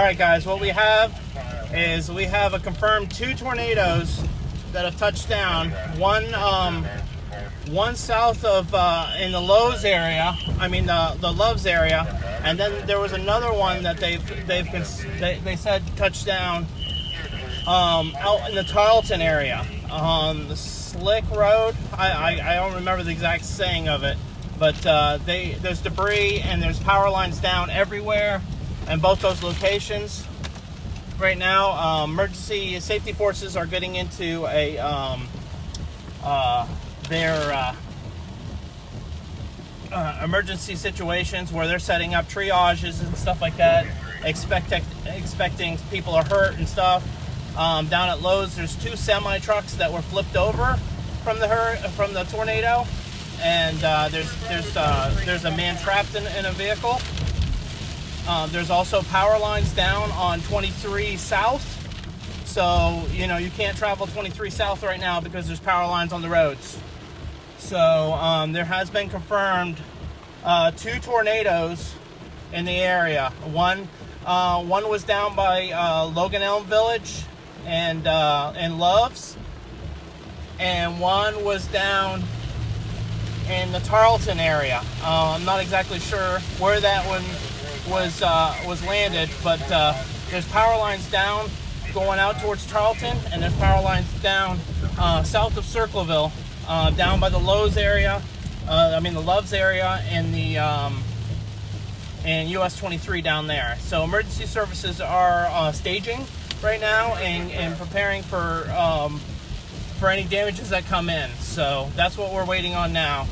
right, guys, what we have is we have a confirmed 2 tornadoes that have touched down. One south of in the Lowe's area, the Loves area, and then there was another one that they said touched down out in the Tarleton area on the Slick Road. I don't remember the exact saying of it, but there's debris and there's power lines down everywhere in both those locations. Right now, emergency safety forces are getting into their emergency situations where they're setting up triages and stuff like that, expecting people are hurt and stuff. Down at Lowe's, there's 2 semi trucks that were flipped over from the tornado, and there's a man trapped in a vehicle. There's also power lines down on 23 South. So, you can't travel 23 South right now because there's power lines on the roads. So, there has been confirmed 2 tornadoes in the area. One was down by Logan Elm Village and Loves. And one was down in the Tarleton area. I'm not exactly sure where that one was landed, but there's power lines down going out towards Tarleton, and there's power lines down south of Circleville, down by the Lowe's area, the Loves area, and the and US 23 down there. So emergency services are staging right now and preparing for any damages that come in. So that's what we're waiting on now.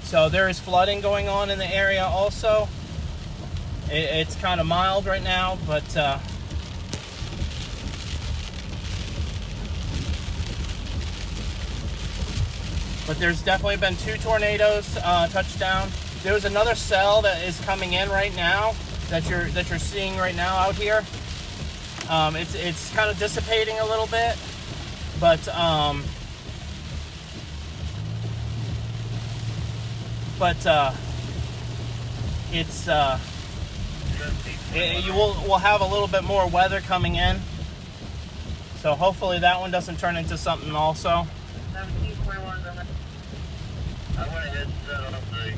So there is flooding going on in the area also. It's kind of mild right now, but there's definitely been 2 tornadoes touch down. There's another cell that is coming in right now that you're seeing right now out here. It's kind of dissipating a little bit, but we'll have a little bit more weather coming in, so hopefully that one doesn't turn into something also. I went ahead and set up the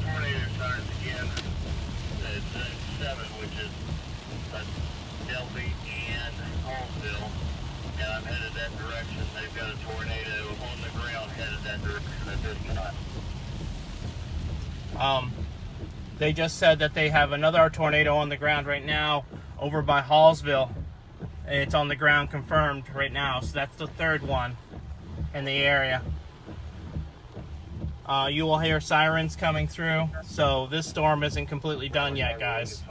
tornado sirens again. It's 7, which is Delphi and Hallsville, and I'm headed that direction. They've got a tornado on the ground headed that direction at this time. They just said that they have another tornado on the ground right now over by Hallsville. It's on the ground confirmed right now, so that's the 3rd one in the area. You will hear sirens coming through, so this storm isn't completely done yet, guys.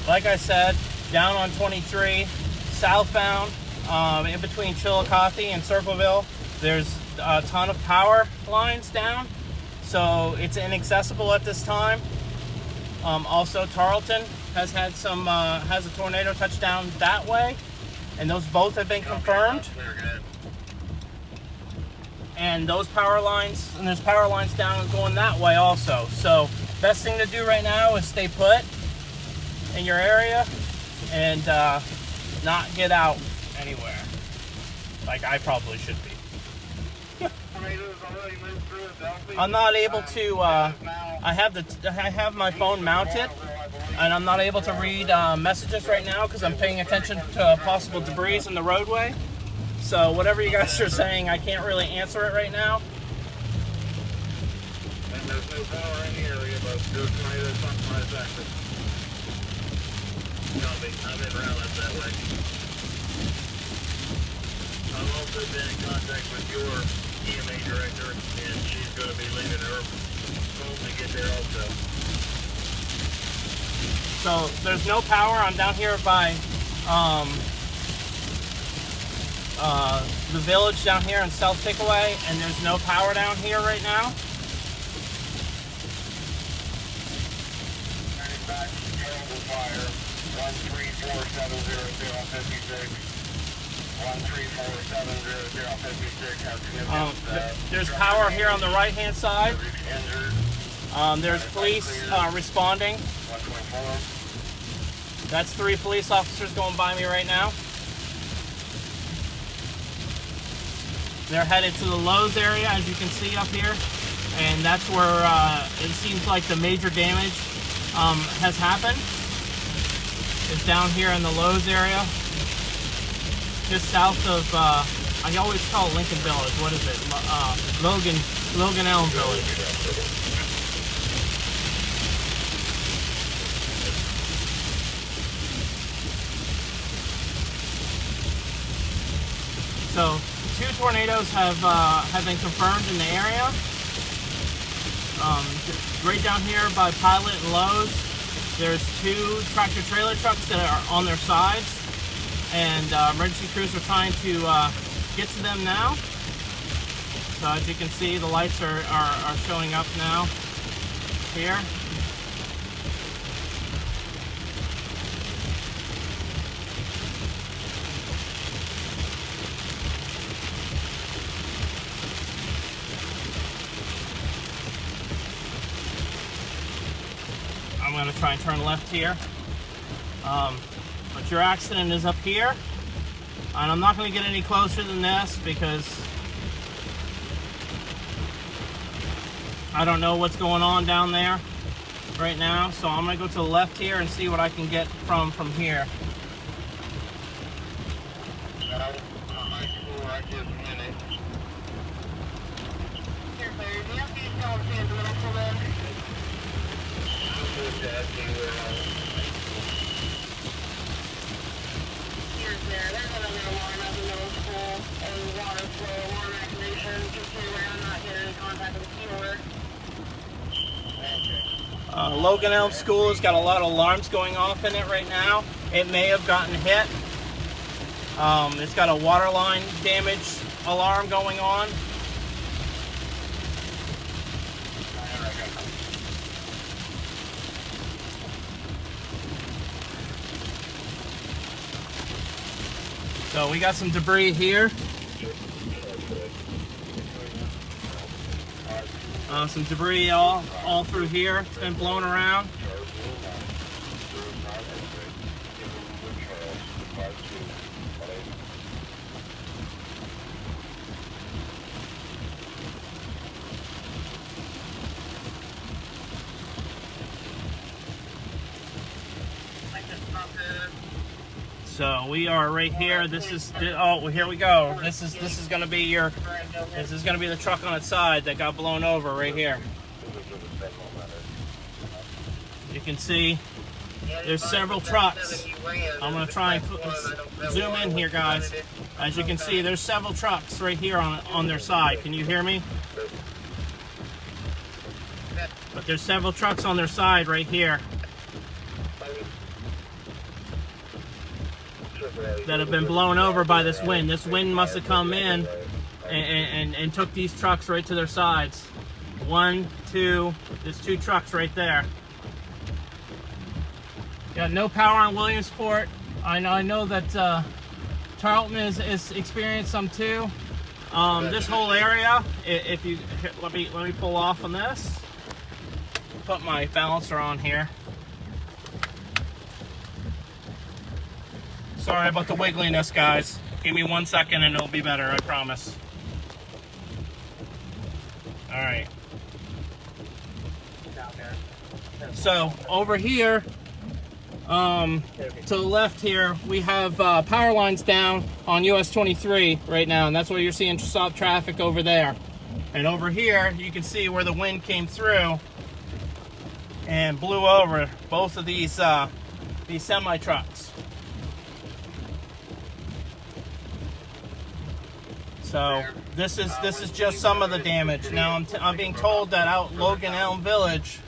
Like I said, down on 23, southbound, in between Chillicothe and Circleville, there's a ton of power lines down, so it's inaccessible at this time. Also, Tarleton has had has a tornado touch down that way, and those both have been confirmed. And there's power lines down going that way also. So, best thing to do right now is stay put in your area and not get out anywhere, like I probably should be. I'm not able to. I have my phone mounted, and I'm not able to read messages right now because I'm paying attention to possible debris in the roadway. So whatever you guys are saying, I can't really answer it right now. And there's no power in the area, but there's something like that. I've been routed that way. I've also been in contact with your EMA director, and she's going to be leaving her home to get there also. So there's no power. I'm down here by the village down here in South Pickaway, and there's no power down here right now. terrible fire. 1347056. 1347056 has significant, There's power here on the right-hand side. injured. There's police responding. 124. That's 3 police officers going by me right now. They're headed to the Lowe's area, as you can see up here. And that's where it seems like the major damage has happened. It's down here in the Lowe's area. Just south of, I always call it Lincoln Village. What is it? Logan Elm Village. So 2 tornadoes have been confirmed in the area. Right down here by Pilot and Lowe's, there's 2 tractor trailer trucks that are on their sides, and emergency crews are trying to get to them now. So as you can see, the lights are showing up now here. I'm going to try and turn left here. But your accident is up here. And I'm not going to get any closer than this because I don't know what's going on down there right now. So I'm going to go to the left here and see what I can get from here. High school right this minute. Here, baby. Do you have these dogs in the middle school then? Here's there. There's another alarm at the middle school. A water flow, alarm activation. Continue around, not getting any contact with the keyboard. Logan Elm School has got a lot of alarms going off in it right now. It may have gotten hit. It's got a water line damage alarm going on. So we got some debris here. Some debris all through here. It's been blown around. So we are right here. This is well, here we go. This is going to be the truck on its side that got blown over right here. You can see there's several trucks. I'm going to try and zoom in here, guys. As you can see, there's several trucks right here on their side. Can you hear me? But there's several trucks on their side right here that have been blown over by this wind. This wind must have come in and took these trucks right to their sides. 1, 2, there's 2 trucks right there. Got no power on Williamsport. I know that Charlton is experienced some too. This whole area, if you let me pull off on this. Put my balancer on here. Sorry about the wiggliness, guys. Give me 1 second and it'll be better, I promise. All right. So over here, to the left here, we have power lines down on US 23 right now, and that's why you're seeing stop traffic over there. And over here, you can see where the wind came through and blew over both of these semi trucks. So this is just some of the damage. Now I'm being told that out Logan Elm Village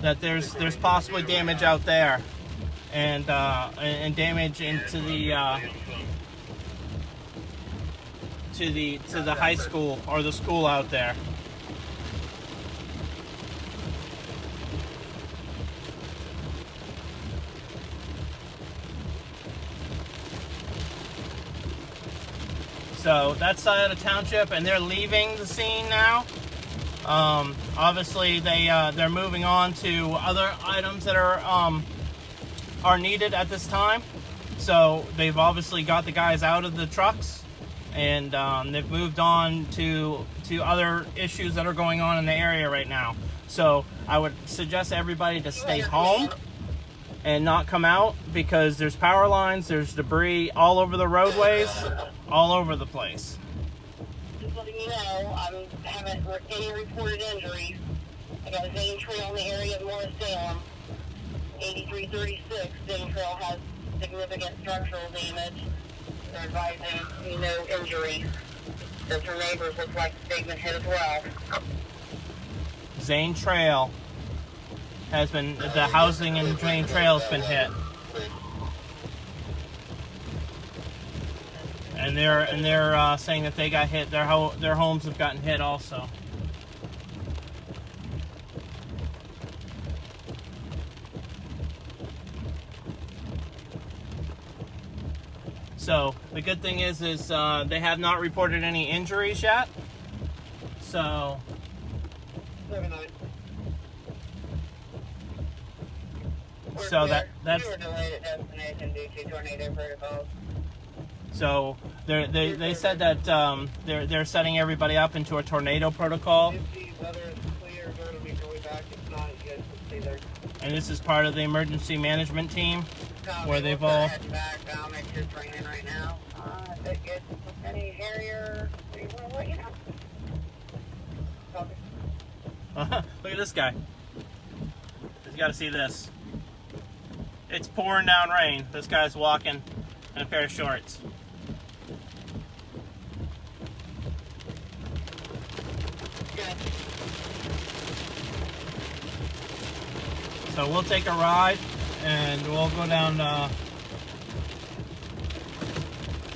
that there's possibly damage out there, and damage into the to the high school or the school out there. So that's side of the township, and they're leaving the scene now. Obviously, they're moving on to other items that are needed at this time. So they've obviously got the guys out of the trucks, and they've moved on to other issues that are going on in the area right now. So I would suggest everybody to stay home and not come out, because there's power lines, there's debris all over the roadways, all over the place. Just letting you know, I haven't any reported injuries. I got a Zane Trail in the area of Morris Salem. 8336 Zane Trail has significant structural damage. They're advising no injuries. Since her neighbors look like they've been hit as well. Zane Trail has been, the housing in Zane Trail has been hit. And they're saying that they got hit. Their homes have gotten hit also. So the good thing is they have not reported any injuries yet. So. So that's. We were delayed at destination due to tornado protocols. So they said that they're setting everybody up into a tornado protocol. If the weather is clear, we're going to be going back. If not, you guys can stay there. And this is part of the emergency management team, where they've all. Heading back. It's just raining right now. If it gets any hairier, we will let you know. Look at this guy. You got to see this. It's pouring down rain. This guy's walking in a pair of shorts. So we'll take a ride and we'll go down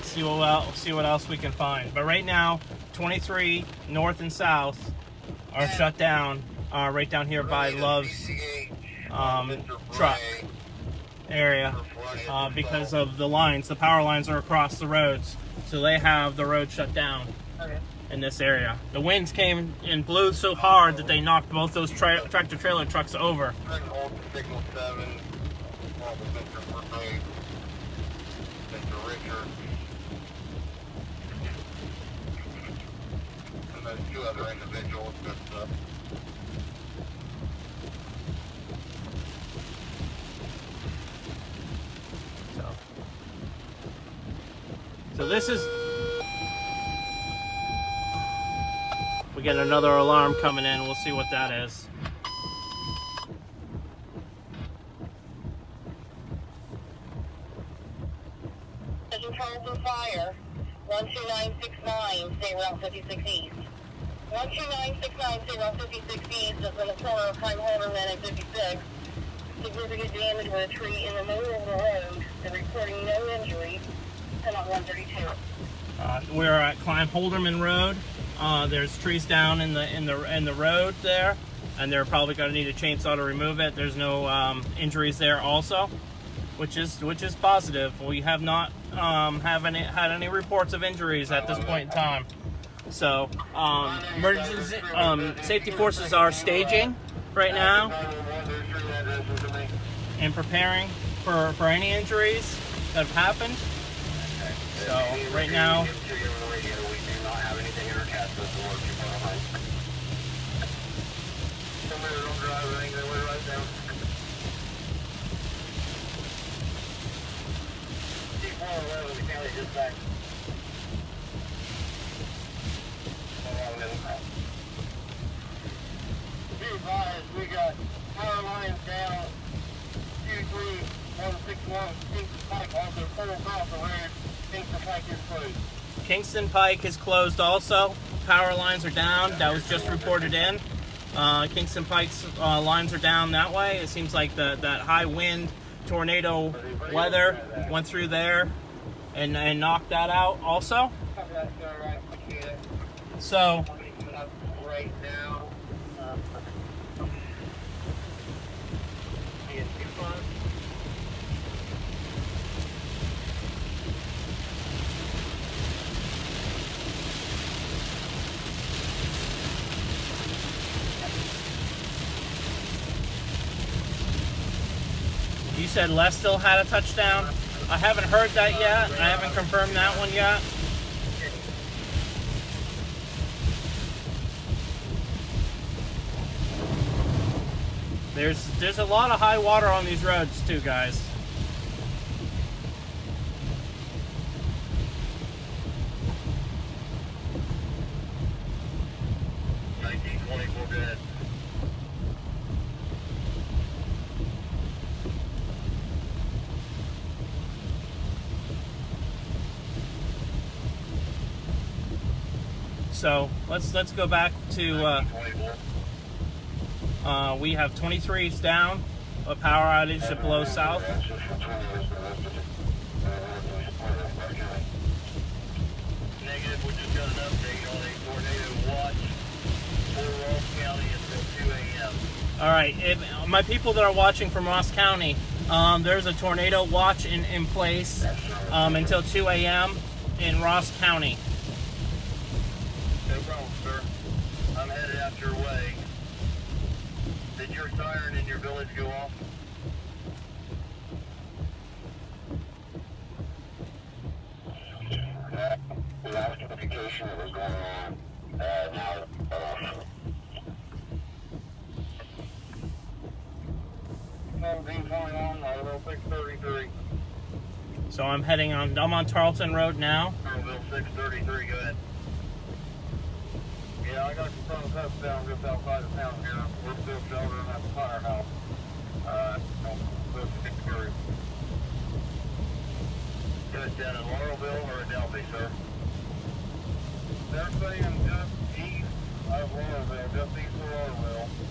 see what else we can find. But right now, 23 north and south are shut down right down here by Love's truck area because of the lines. The power lines are across the roads, so they have the road shut down in this area. The winds came and blew so hard that they knocked both those tractor trailer trucks over. Signal 7, Mr. Richard, and those two other individuals that So this is. We get another alarm coming in. We'll see what that is. Charleston Fire, 12969, State Route 56 East. 12969, State Route 56 East is on the corner of Prime Holderman and 56. Significant damage with a tree in the middle of the road. They're reporting no injuries. 10 on 132. We're at Climb Holderman Road. There's trees down in the road there, and they're probably going to need a chainsaw to remove it. There's no injuries there also, which is positive. We have not had any reports of injuries at this point in time. So emergency safety forces are staging right now and preparing for any injuries that have happened. So right now. We got power lines down 23161 Kingston Pike, also full across the road. Kingston Pike is closed. Kingston Pike is closed also. Power lines are down. That was just reported in. Kingston Pike's lines are down that way. It seems like that high wind, tornado weather went through there and knocked that out also. So right now. You said Leadville had a touchdown. I haven't heard that yet. I haven't confirmed that one yet. There's a lot of high water on these roads too, guys. So let's go back to we have 23s down, a power outage at below south. Negative, we just got an update on a tornado watch for Ross County until 2 a.m. All right, my people that are watching from Ross County, there's a tornado watch in place until 2 a.m. in Ross County. No problem, sir. I'm headed out your way. Did your siren in your village go off? The last communication that was going on now off. 1721, level 633. So I'm on Tarleton Road now. Circleville 633, go ahead. Yeah, I got some front of touchdown just outside of town here. We're still sheltering at the firehouse. Touchdown in Laurelville or Adelphi, sir? They're saying just east of Laurelville, just east of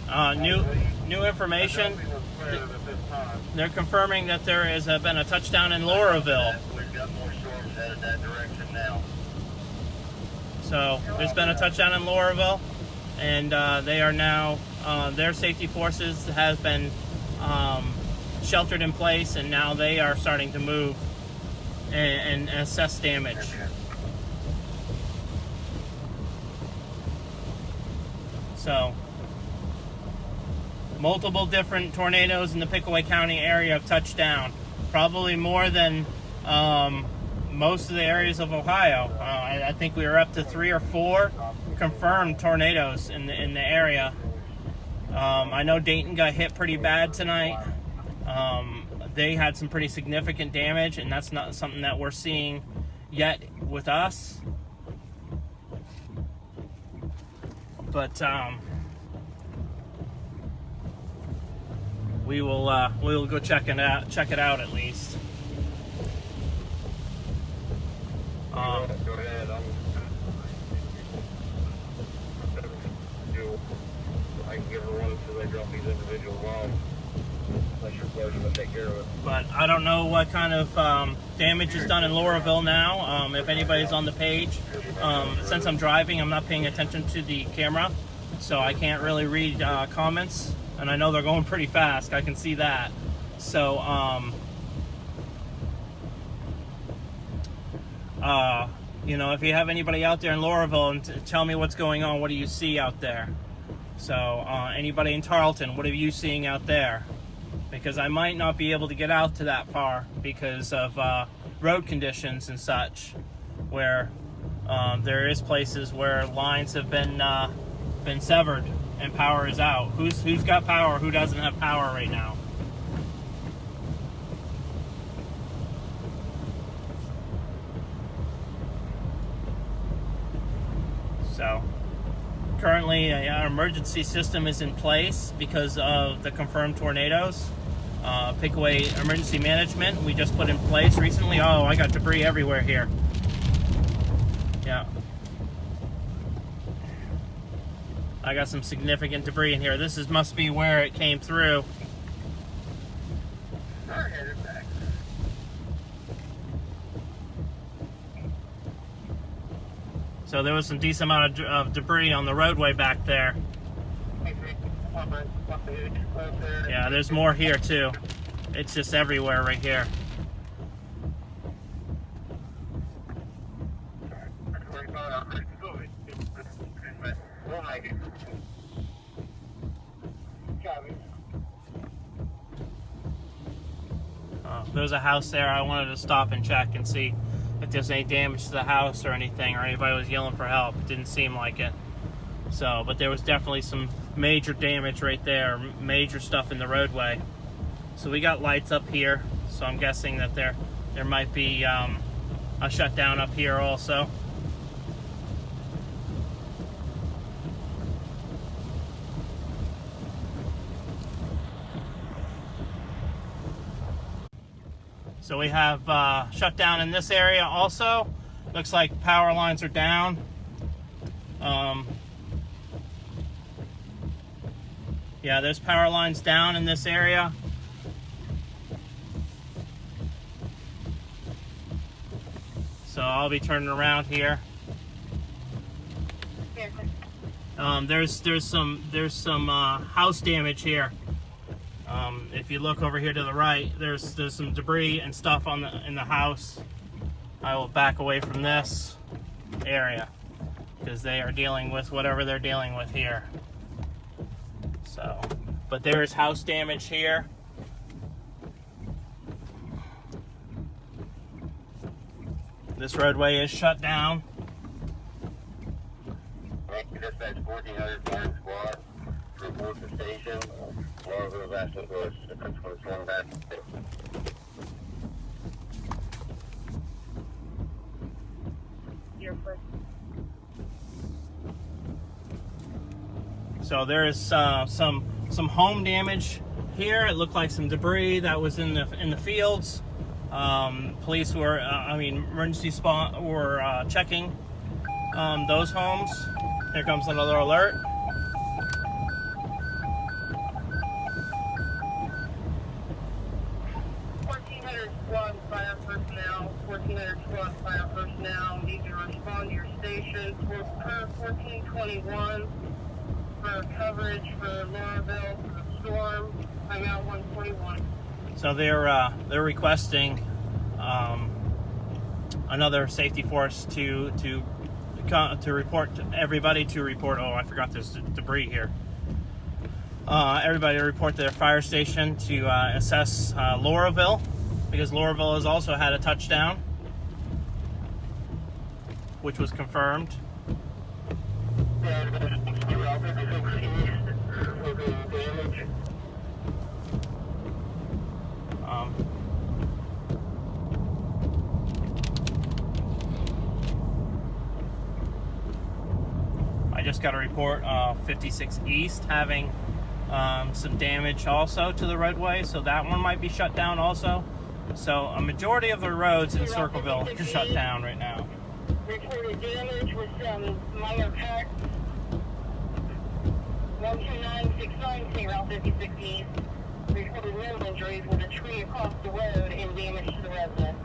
Laurelville. New information. Adelphi was cleared at this time. They're confirming that there has been a touchdown in Lauraville. We've got more storms headed that direction now. So there's been a touchdown in Lauraville, and they are now, their safety forces have been sheltered in place, and now they are starting to move and assess damage. So multiple different tornadoes in the Pickaway County area have touched down, probably more than most of the areas of Ohio. I think we were up to 3 or 4 confirmed tornadoes in the area. I know Dayton got hit pretty bad tonight. They had some pretty significant damage, and that's not something that we're seeing yet with us. But we will go check it out at least. Go ahead. I can give her one so they drop these individuals off. Unless you're closing to take care of it. But I don't know what kind of damage is done in Lauraville now. If anybody's on the page, since I'm driving, I'm not paying attention to the camera, so I can't really read comments. And I know they're going pretty fast. I can see that. So, you know, if you have anybody out there in Lauraville, and tell me what's going on. What do you see out there? So, anybody in Tarleton, what are you seeing out there? Because I might not be able to get out to that far because of road conditions and such, where there is places where lines have been severed and power is out. Who's got power? Who doesn't have power right now? So currently our emergency system is in place because of the confirmed tornadoes. Pickaway emergency management we just put in place recently. Oh, I got debris everywhere here. Yeah. I got some significant debris in here. This must be where it came through. So there was some decent amount of debris on the roadway back there. Yeah, there's more here too. It's just everywhere right here. there's a house there. I wanted to stop and check and see if there's any damage to the house or anything, or anybody was yelling for help. It didn't seem like it. So, but there was definitely some major damage right there, major stuff in the roadway. So we got lights up here, so I'm guessing that there might be a shutdown up here also. So we have shutdown in this area also. Looks like power lines are down. Yeah, there's power lines down in this area. So I'll be turning around here. There's some house damage here. If you look over here to the right, there's some debris and stuff in the house. I will back away from this area because they are dealing with whatever they're dealing with here. So, but there is house damage here. This roadway is shut down. Dispatch 1400 Barn Squad. Report the station. Laurelville asking for us to principal swung back. So there is some home damage here. It looked like some debris that was in the fields. Police were, emergency spot were checking those homes. Here comes another alert. Fire personnel, 1400 squad fire personnel need to respond to your station for per 1421 for coverage for Laurelville for the storm. I'm out 141. So they're requesting another safety force to report to everybody to report. Oh, I forgot there's debris here. Everybody to report to their fire station to assess Laurelville, because Laurelville has also had a touchdown, which was confirmed. I just got a report of 56 East having some damage also to the roadway, so that one might be shut down also. So a majority of the roads in Circleville are shut down right now. Reported damage with some minor cuts. 12969, State Route 56 East. Reported road injuries with a tree across the road and damage to the resident.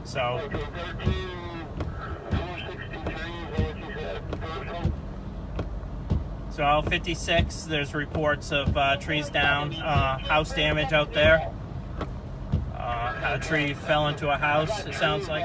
So, so 56, there's reports of trees down, house damage out there. A tree fell into a house, it sounds like.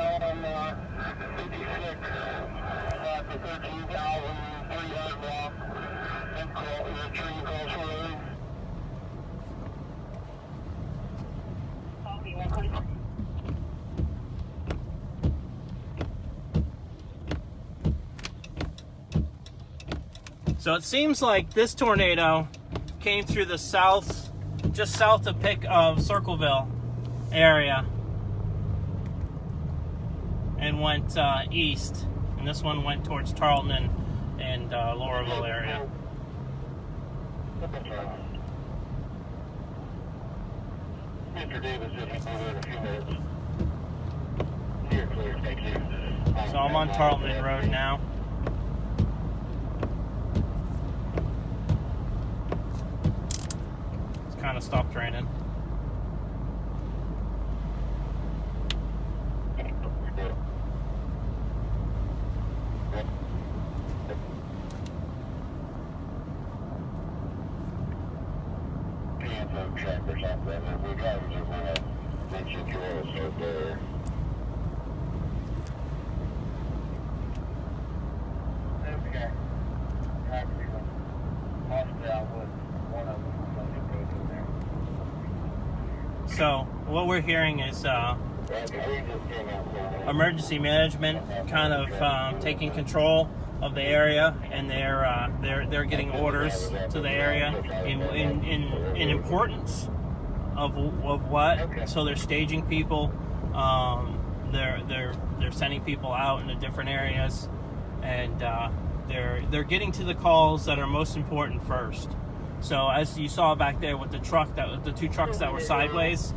So it seems like this tornado came through the south, just south of Circleville area, and went east, and this one went towards Tarleton and Laurelville area. Mr. Davis, if you move in a few minutes. You're clear, thank you. So I'm on Tarleton Road now. It's kind of stopped raining. Trackers out there, we drivers that want to mention your oil start there. Okay. Actually, Moscow was one of them. So what we're hearing is emergency management kind of taking control of the area, and they're getting orders to the area in importance of what. So they're staging people. They're sending people out into different areas, and they're getting to the calls that are most important first. So as you saw back there with the two trucks that were sideways,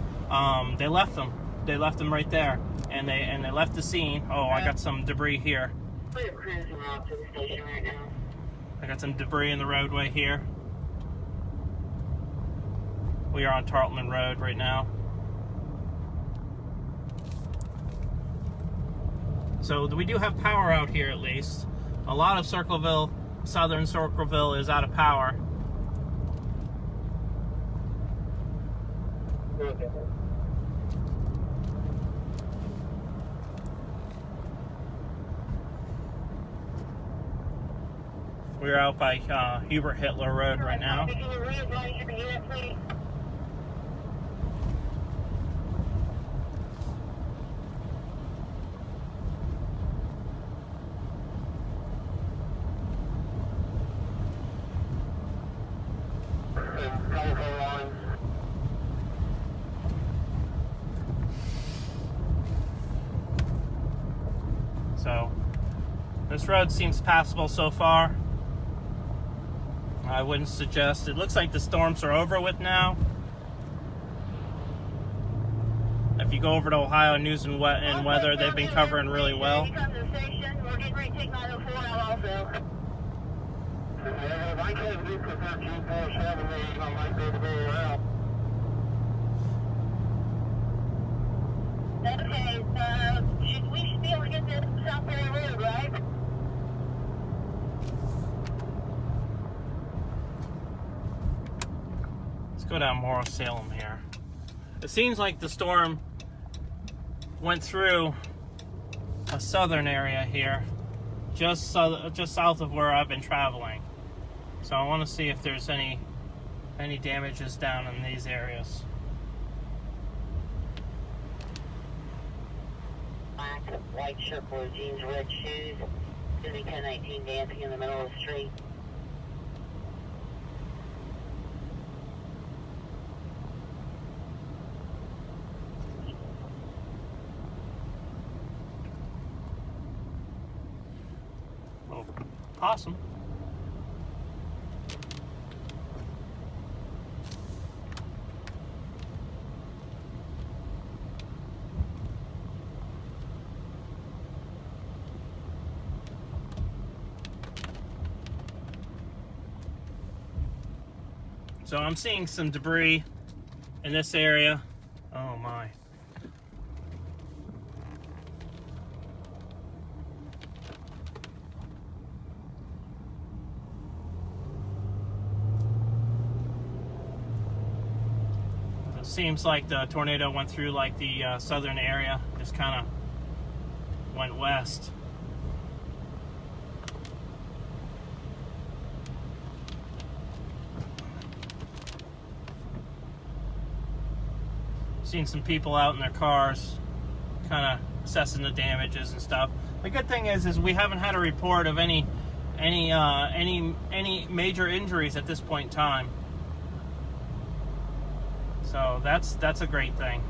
they left them. They left them right there, and they left the scene. Oh, I got some debris here. We're cruising out to the station right now. I got some debris in the roadway here. We are on Tarleton Road right now. So we do have power out here at least. A lot of Circleville, southern Circleville, is out of power. Okay. We're out by Hubert Hitler Road right now. Can you readvise your unit, please? Telephone lines. So this road seems passable so far. I wouldn't suggest. It looks like the storms are over with now. If you go over to Ohio News and Weather, they've been covering really well. Come to the station. We're getting ready to take 904 out also. If I can't do for 1347, I might be able to go around. Okay, we should be able to get to South Perry Road, right? Let's go down Morrow Salem here. It seems like the storm went through a southern area here, just south of where I've been traveling. So I want to see if there's any damages down in these areas. Black, white shirt, blue jeans, red shoes. Gonna be 1019 dancing in the middle of the street. Oh, possum. So I'm seeing some debris in this area. Oh my. It seems like the tornado went through like the southern area, just kind of went west. Seen some people out in their cars, kind of assessing the damages and stuff. The good thing is we haven't had a report of any major injuries at this point in time. So that's a great thing.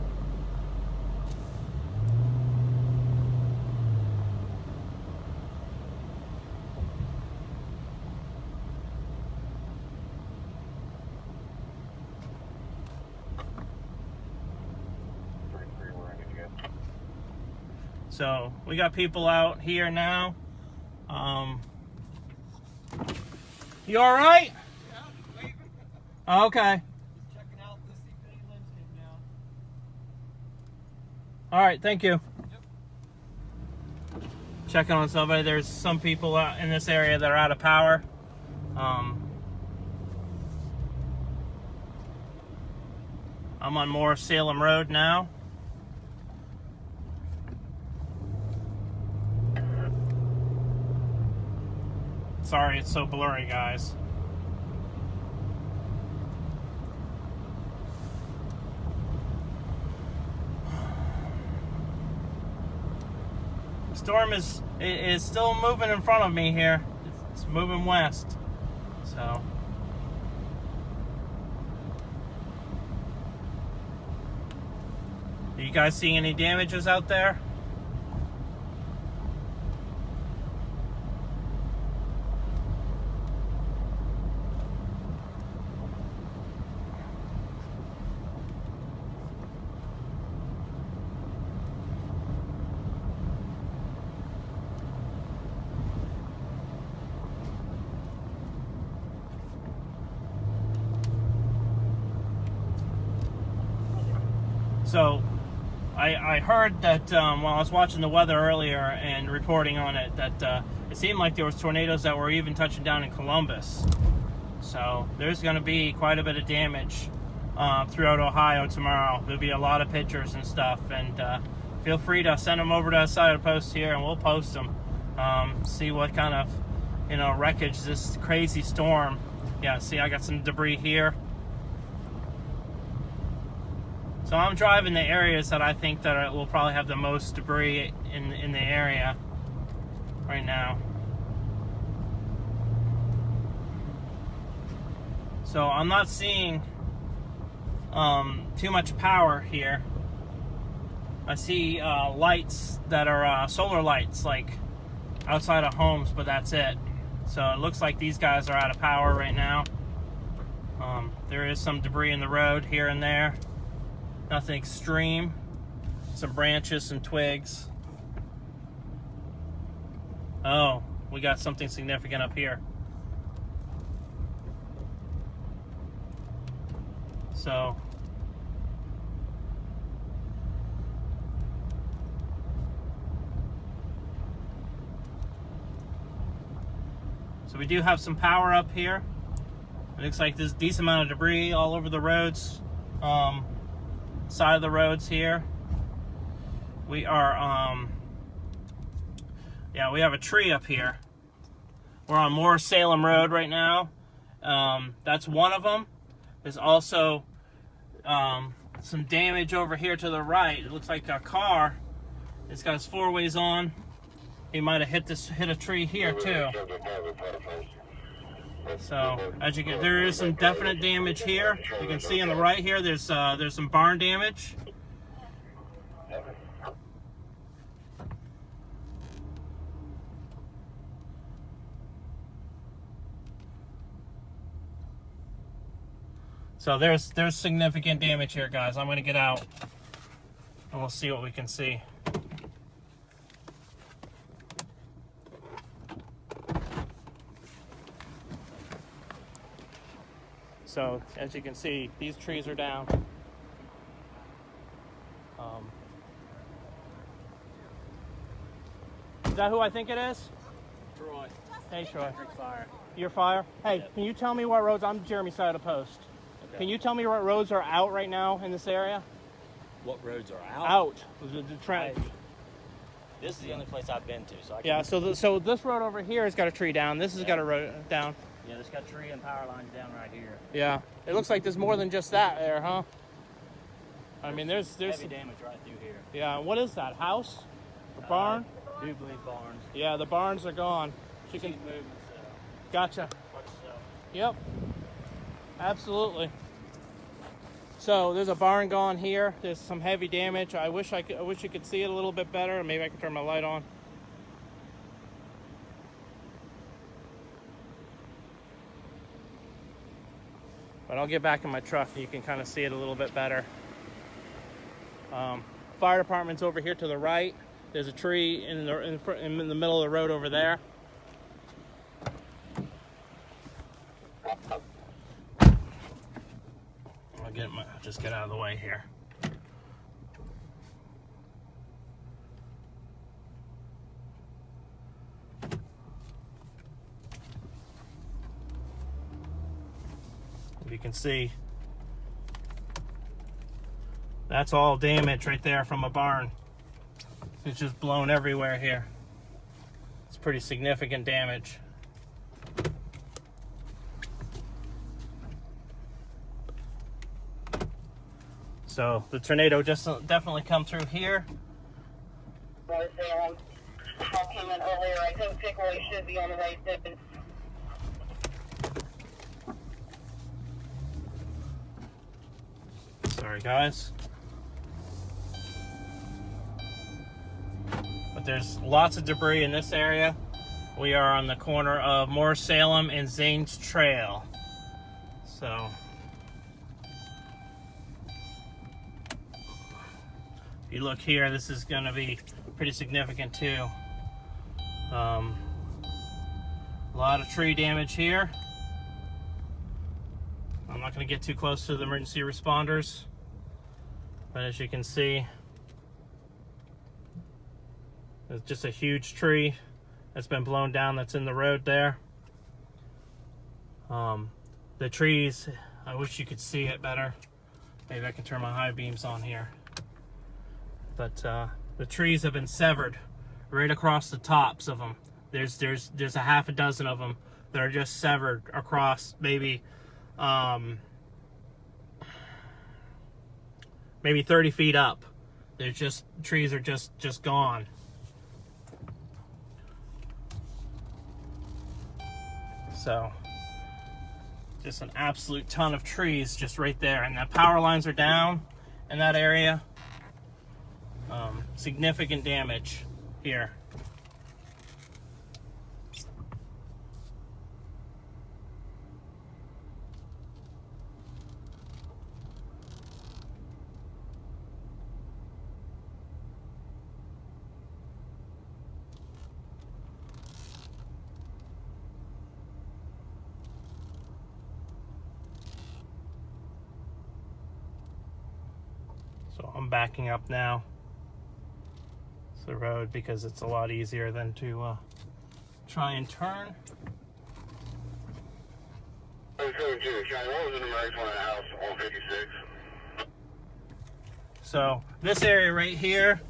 So we got people out here now. You all right? Yeah, waving. Okay. Checking out to see if any limbs came down. All right. Thank you. Yep. Checking on somebody. There's some people out in this area that are out of power. I'm on Morris Salem Road now. Sorry, it's so blurry, guys. storm is still moving in front of me here. It's moving west. So. Are you guys seeing any damages out there? So, I heard that while I was watching the weather earlier and reporting on it, that it seemed like there was tornadoes that were even touching down in Columbus. So there's going to be quite a bit of damage throughout Ohio tomorrow. There'll be a lot of pictures and stuff, and feel free to send them over to us side of the post here, and we'll post them. See what kind of wreckage this crazy storm. Yeah, see, I got some debris here. So I'm driving the areas that I think that will probably have the most debris in the area right now. So I'm not seeing too much power here. I see lights that are solar lights, like outside of homes, but that's it. So it looks like these guys are out of power right now. There is some debris in the road here and there. Nothing extreme. Some branches, some twigs. Oh, we got something significant up here. So we do have some power up here. It looks like there's a decent amount of debris all over the roads. Side of the roads here. We are we have a tree up here. We're on Moore Salem Road right now. That's one of them. There's also some damage over here to the right. It looks like a car. It's got its four ways on. He might have hit a tree here too. So as you can, there is some definite damage here. You can see on the right here, there's some barn damage. So there's significant damage here, guys. I'm gonna get out and we'll see what we can see. So, as you can see, these trees are down. Is that who I think it is? Troy. Hey, Troy. Fire. You're fire? Hey, Yep. Can you tell me what roads? I'm Jeremy side of the post. Okay. Can you tell me what roads are out right now in this area? What roads are out? Out. The trend. This is the only place I've been to, so I can. Yeah. So this road over here has got a tree down. This has got a road down. Yeah, there's got tree and power lines down right here. Yeah. It looks like there's more than just that there, huh? I mean, there's Heavy damage right through here. Yeah. What is that? House? A barn? Do believe barns. Yeah, the barns are gone. She's moving, so Gotcha. watch yourself. Yep. Absolutely. So there's a barn gone here. There's some heavy damage. I wish you could see it a little bit better. Maybe I can turn my light on. But I'll get back in my truck and you can kind of see it a little bit better. Fire department's over here to the right. There's a tree in the middle of the road over there. I'll just get out of the way here. You can see that's all damage right there from a barn. It's just blown everywhere here. It's pretty significant damage. So the tornado just definitely come through here. Moore Salem. Call came in earlier. I think Pickaway should be on the way too. Sorry, guys. But there's lots of debris in this area. We are on the corner of Morris Salem and Zanes Trail. So, if you look here, this is going to be pretty significant too. A lot of tree damage here. I'm not going to get too close to the emergency responders, but as you can see, there's just a huge tree that's been blown down that's in the road there. The trees, I wish you could see it better. Maybe I can turn my high beams on here. But the trees have been severed right across the tops of them. There's a half a dozen of them that are just severed across maybe 30 feet up. There's just trees are just gone. So just an absolute ton of trees just right there, and the power lines are down in that area. Significant damage here. So I'm backing up now to the road because it's a lot easier than to try and turn. What was the number 8 on the house on 56? So this area right here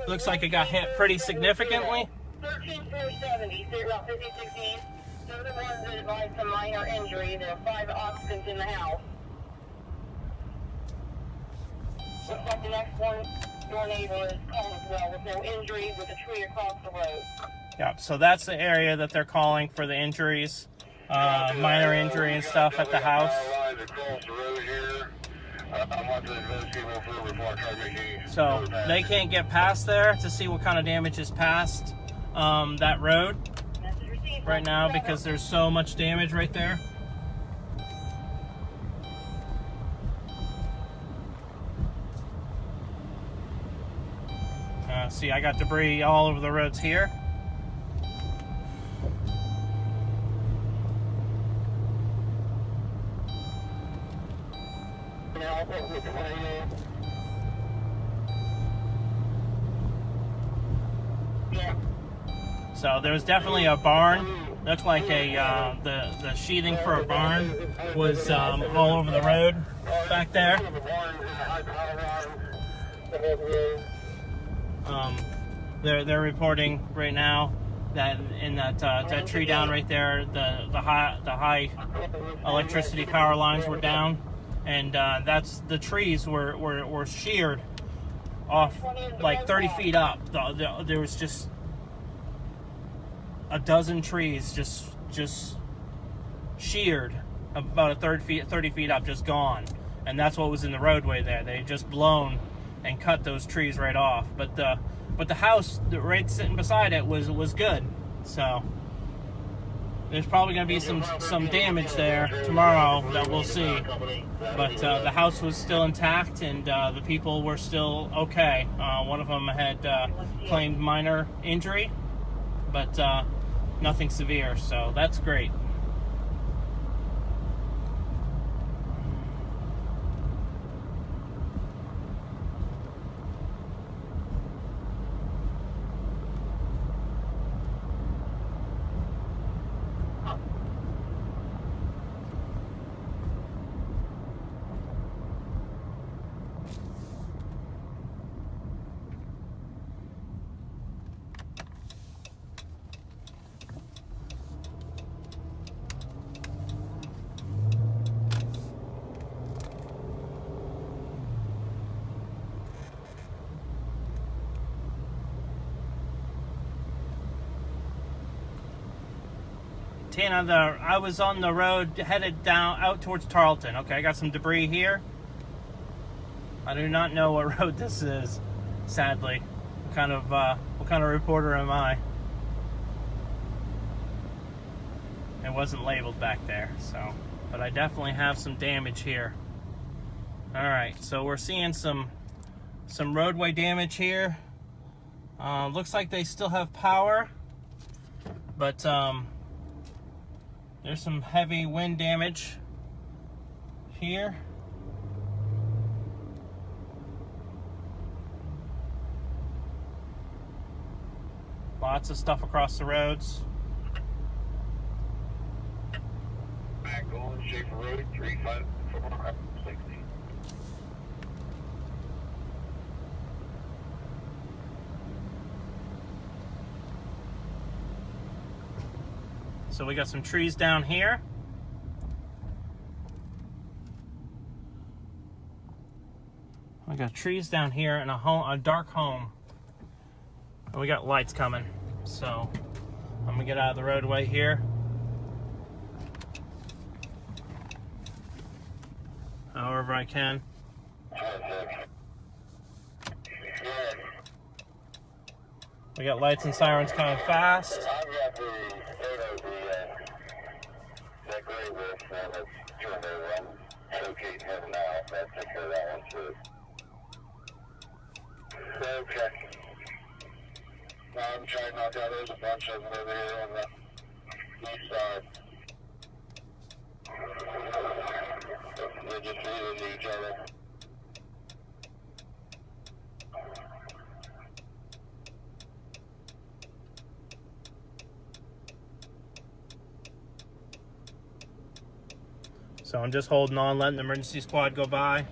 looks like it got hit pretty significantly. 13470, State Route 56 East. They're the ones that advised some minor injury. There are 5 occupants in the house. Looks like the next one, your neighbor is calling as well with no injuries with a tree across the road. Yeah, so that's the area that they're calling for the injuries, minor injury and stuff at the house. So they can't get past there to see what kind of damage is past that road right now because there's so much damage right there. See, I got debris all over the roads here. So there was definitely a barn. Looked like the sheathing for a barn was all over the road back there. They're reporting right now that in that tree down right there, the high electricity power lines were down, and that's the trees were sheared off like 30 feet up. There was just a dozen trees just sheared about 30 feet up, just gone, and that's what was in the roadway there. They just blown and cut those trees right off, but the house right sitting beside it was good. So there's probably going to be some damage there tomorrow that we'll see, but the house was still intact and the people were still okay. One of them had claimed minor injury, but nothing severe, so that's great. Tana, I was on the road headed down out towards Tarleton. Okay, I got some debris here. I do not know what road this is, sadly. What kind of reporter am I? It wasn't labeled back there, so, but I definitely have some damage here. All right, so we're seeing some roadway damage here. Looks like they still have power, but there's some heavy wind damage here. Lots of stuff across the roads. Back on Schaefer Road, 35460. So we got some trees down here. We got trees down here and a dark home. And we got lights coming. So I'm gonna get out of the roadway here. However I can. We got lights and sirens coming fast. I've got the photo of that gray wolf that's turned over. I'm locating him now. I'll take care of that one too. Okay. I'm trying to knock out. There's a bunch of them over here on the east side. They're just leaving each other. So I'm just holding on, letting the emergency squad go by.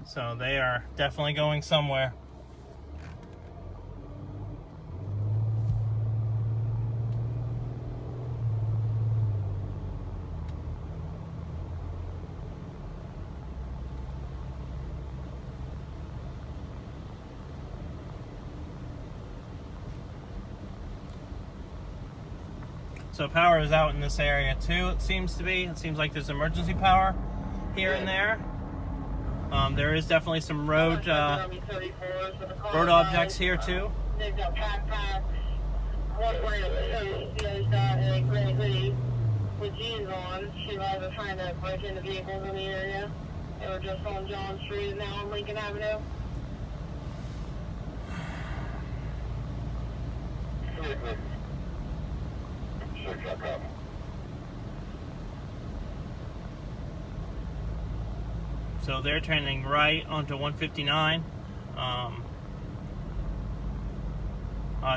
So they are definitely going somewhere. So power is out in this area too, it seems to be. It seems like there's emergency power here and there. There is definitely some road objects here too. They've got backpacks, one wearing the other side, and a gray hoodie with jeans on. She was trying to break into vehicles in the area. They were just on John Street and now on Lincoln Avenue. So they're turning right onto 159.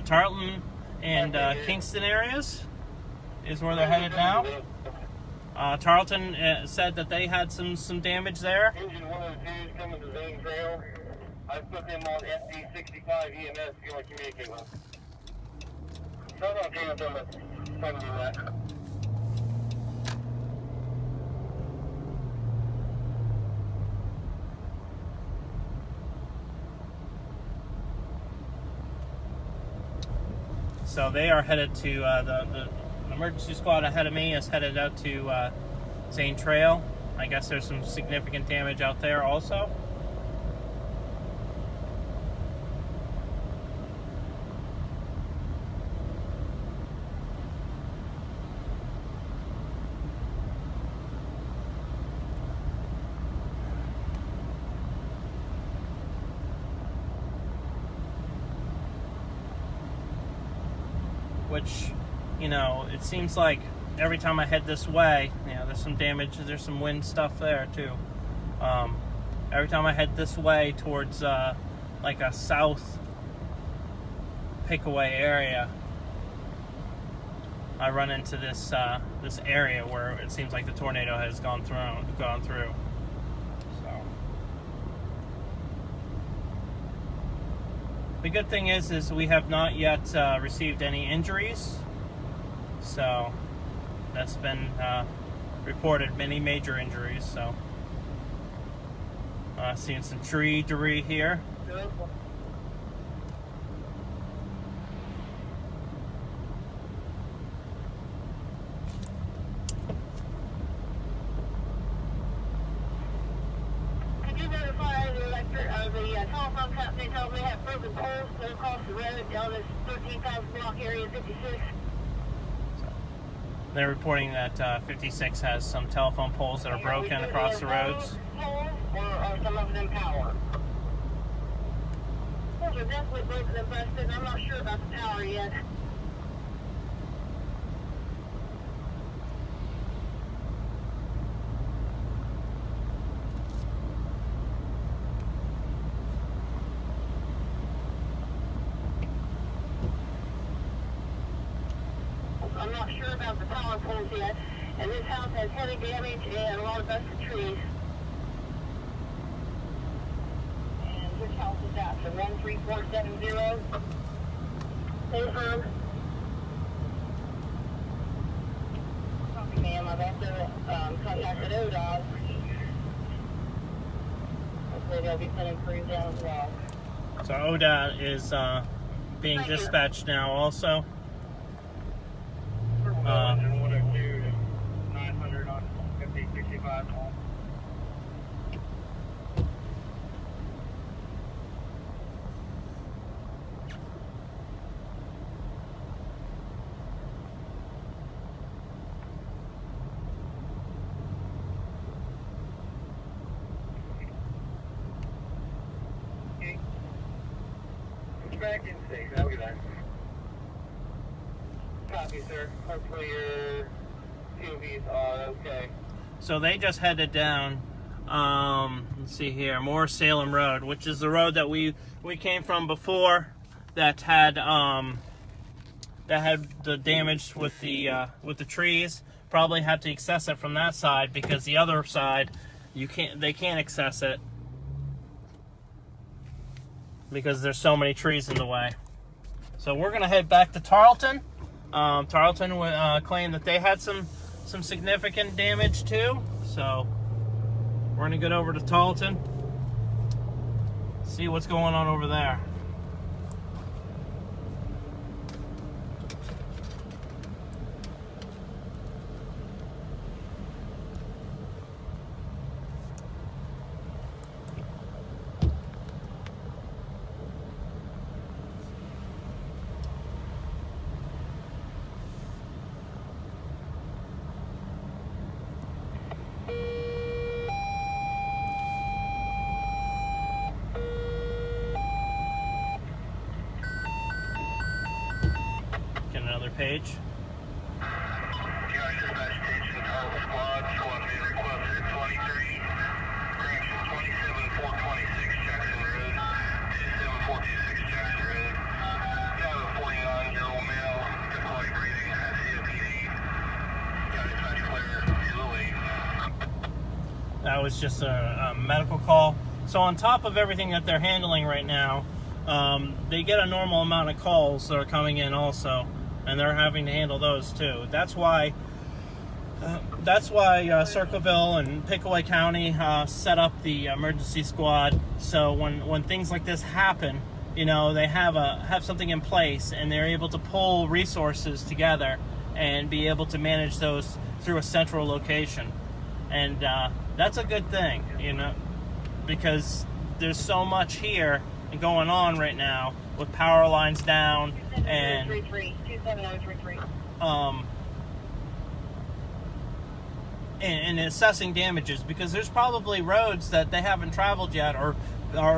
Tarleton and Kingston areas is where they're headed now. Tarleton said that they had some damage there. Engine 102 coming to Zane Trail. I put them on SD65 EMS if you want to communicate with them. So I'm okay with them, but do that. So they are headed to the emergency squad ahead of me is headed out to Zane Trail. I guess there's some significant damage out there also. Which, you know, it seems like every time I head this way, you know, there's some damage, there's some wind stuff there too. Every time I head this way towards like a south Pickaway area, I run into this this area where it seems like the tornado has gone through. So the good thing is we have not yet received any injuries. So that's been reported, many major injuries. So seeing some tree debris here. Could you notify the telephone company told me they have broken poles that across the road down this 13,000 block area 56? They're reporting that 56 has some telephone poles that are broken across the roads. Poles, or are some of them power? Poles are definitely broken and busted. I'm not sure about the power yet. I'm not sure about the power poles yet, and this house has heavy damage and a lot of busted trees. And which house is that? So 13470? Confirm. Copy, ma'am. I've also contacted ODOT. Hopefully they'll be sending crews down as well. So ODOT is being dispatched now also. 102 900 on 5065. Back in 6, I'll be back. Copy, sir. Hopefully your POVs are okay. So they just headed down, let's see here, more Salem Road, which is the road that we came from before, that had the damage with the trees. Probably had to access it from that side, because the other side they can't access it because there's so many trees in the way. So we're gonna head back to Tarleton. Tarleton claimed that they had some significant damage too. So we're gonna get over to Tarleton, see what's going on over there. Get another page. Josh dispatch attention, all squads, one man requested at 23, correction 27426 Jackson Road, 27426 Jackson Road. You have a 49-year-old male, difficulty breathing, has COPD. Got dispatch clear, you're leave. That was just a medical call. So on top of everything that they're handling right now, they get a normal amount of calls that are coming in also, and they're having to handle those too. That's why Circleville and Pickaway County set up the emergency squad. So when things like this happen, you know, they have something in place, and they're able to pull resources together and be able to manage those through a central location. And that's a good thing, you know, because there's so much here going on right now with power lines down and 27033. and assessing damages, because there's probably roads that they haven't traveled yet, or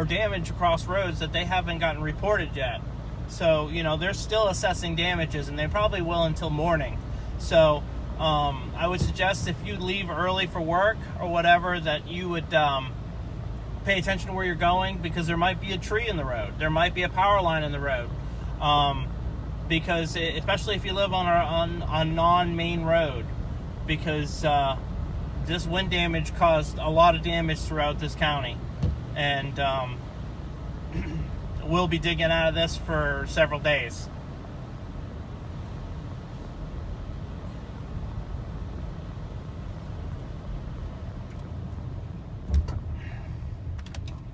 damage across roads that they haven't gotten reported yet. So, you know, they're still assessing damages, and they probably will until morning. So I would suggest, if you leave early for work or whatever, that you would pay attention to where you're going, because there might be a tree in the road. There might be a power line in the road. Because especially if you live on a non-main road, because this wind damage caused a lot of damage throughout this county, and we'll be digging out of this for several days.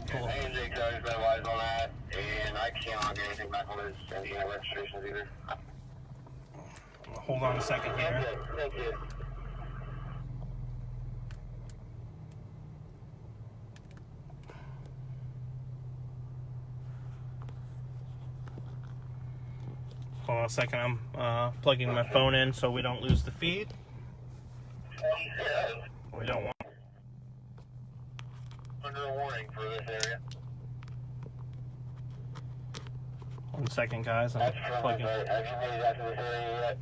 Cool. And Jake, sorry, my wise on that. I can't get anything back on those registrations either. Hold on a second here. Okay, thank you. Hold on a second. I'm plugging my phone in so we don't lose the feed. We don't want. Under a warning for this area. 1 second, guys. I'm That's plugging. right. Have you made it out to this area yet?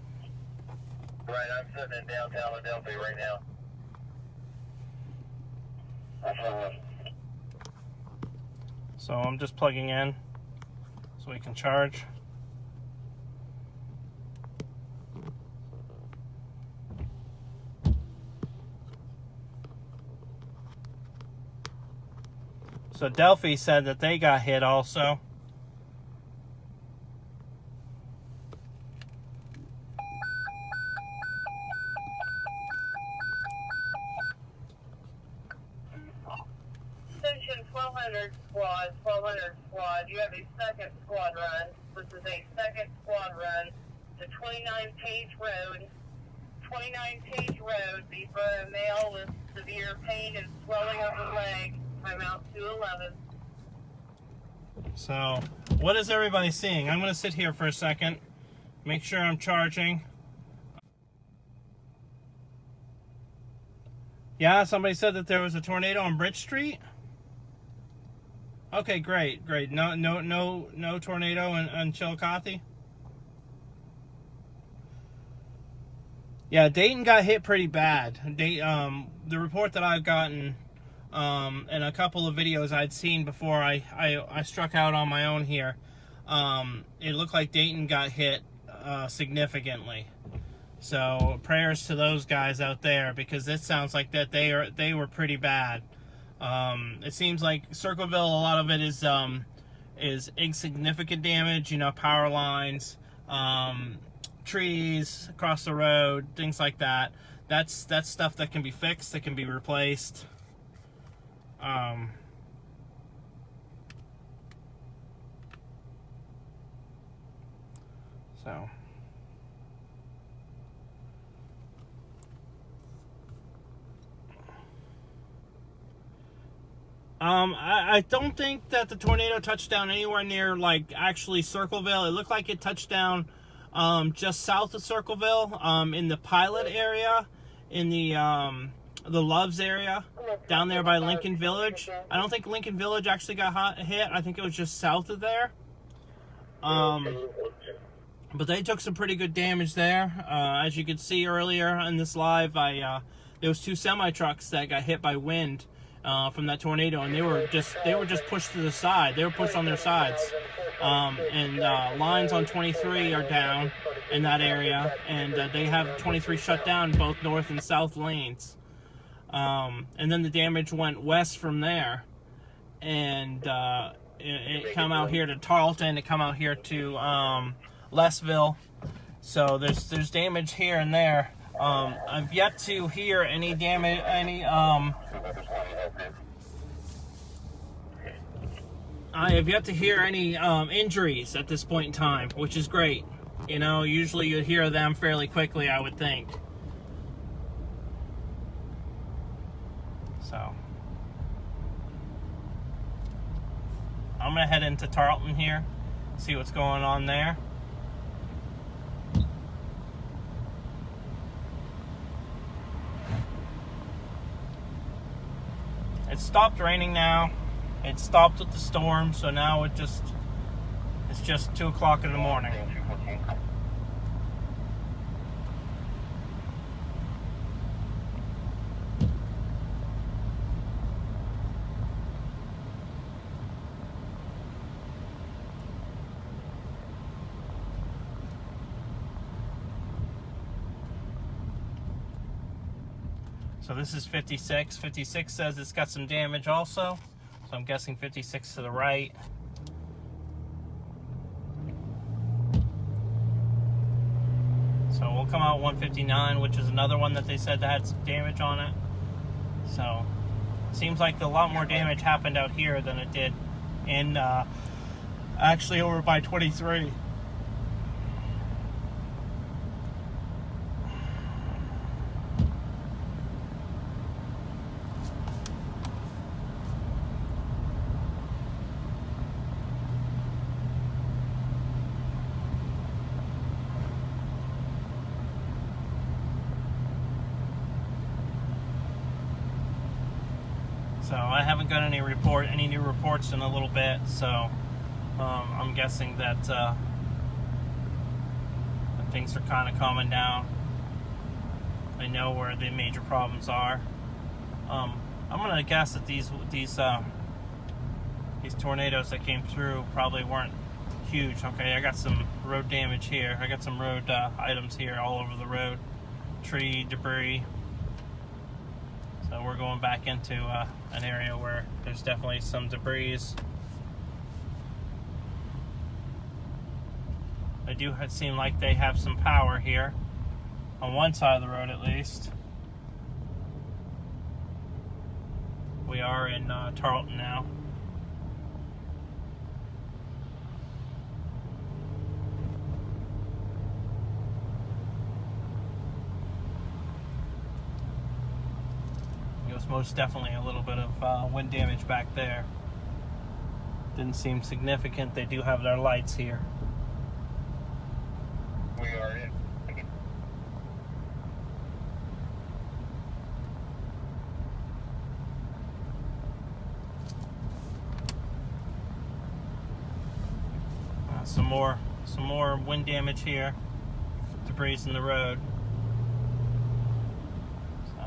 Right, I'm sitting in downtown Adelphi right now. That's right. So I'm just plugging in so we can charge. So Delphi said that they got hit also. Station 1200 squad, you have a second squad run. This is a second squad run to 29 Page Road. 29 Page Road, be for a male with severe pain and swelling of the leg. I'm out 211. So what is everybody seeing? I'm going to sit here for a second, make sure I'm charging. Yeah, somebody said that there was a tornado on Bridge Street. Okay, great. No tornado in Chillicothe. Yeah, Dayton got hit pretty bad. The report that I've gotten, and a couple of videos I'd seen before I struck out on my own here, it looked like Dayton got hit significantly. So prayers to those guys out there, because it sounds like that they were pretty bad. It seems like Circleville, a lot of it is insignificant damage, power lines, trees across the road, things like that. That's stuff that can be fixed, that can be replaced. So I don't think that the tornado touched down anywhere near, actually Circleville. It looked like it touched down just south of Circleville, in the Pilot area, in the Loves area, down there by Lincoln Village. I don't think Lincoln Village actually got hit. I think it was just south of there. But they took some pretty good damage there. As you could see earlier in this live, there was 2 semi-trucks that got hit by wind from that tornado, and they were just pushed to the side. They were pushed on their sides, and lines on 23 are down in that area, and they have 23 shut down, both north and south lanes. And then the damage went west from there, and it come out here to Tarleton. It come out here to Lesville. So there's damage here and there. I've yet to hear any damage, I have yet to hear any injuries at this point in time, which is great. Usually you'd hear them fairly quickly, I would think. So I'm gonna head into Tarleton here, see what's going on there. It stopped raining now. It stopped with the storm, so now it's just 2 o'clock in the morning. So this is 56. 56 says it's got some damage also. So I'm guessing 56 to the right. So we'll come out 159, which is another one that they said that had some damage on it. So seems like a lot more damage happened out here than it did in Actually, over by 23. So I haven't got any new reports in a little bit. So I'm guessing that things are kind of calming down. I know where the major problems are. I'm gonna guess that these tornadoes that came through probably weren't huge. Okay, I got some road damage here. I got some road items here all over the road, tree debris. So we're going back into an area where there's definitely some debris. They do seem like they have some power here, on one side of the road at least. We are in Tarleton now. It was most definitely a little bit of wind damage back there. Didn't seem significant. They do have their lights here. We are in. Some more wind damage here. Debris in the road. So,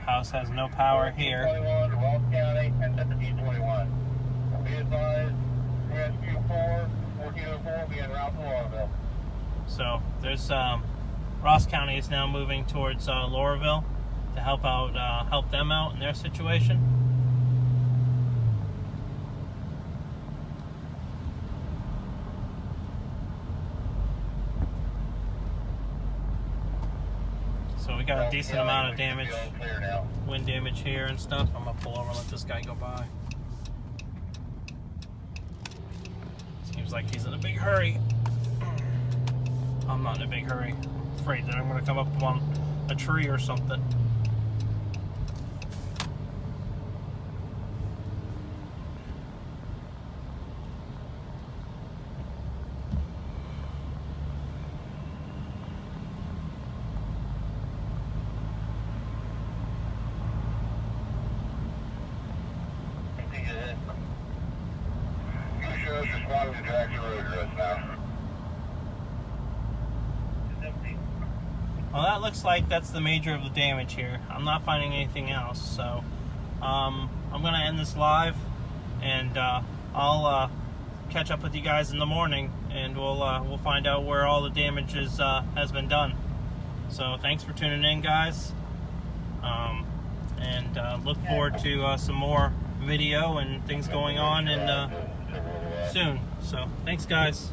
house has no power here. 21 to Ross County and at the D21. Be advised, Rescue 4, 1404 being route to Laurelville. So there's Ross County is now moving towards Laurelville to help them out in their situation. So we got a decent amount of damage, wind damage here and stuff. I'm gonna pull over and let this guy go by. Seems like he's in a big hurry. I'm not in a big hurry. I'm afraid that I'm gonna come up on a tree or something. Responding to Jackson Road address now. Well, that looks like that's the major of the damage here. I'm not finding anything else, so I'm gonna end this live, and I'll catch up with you guys in the morning, and we'll find out where all the damage has been done. So thanks for tuning in, guys, and look forward to some more video and things going on and soon. So thanks, guys.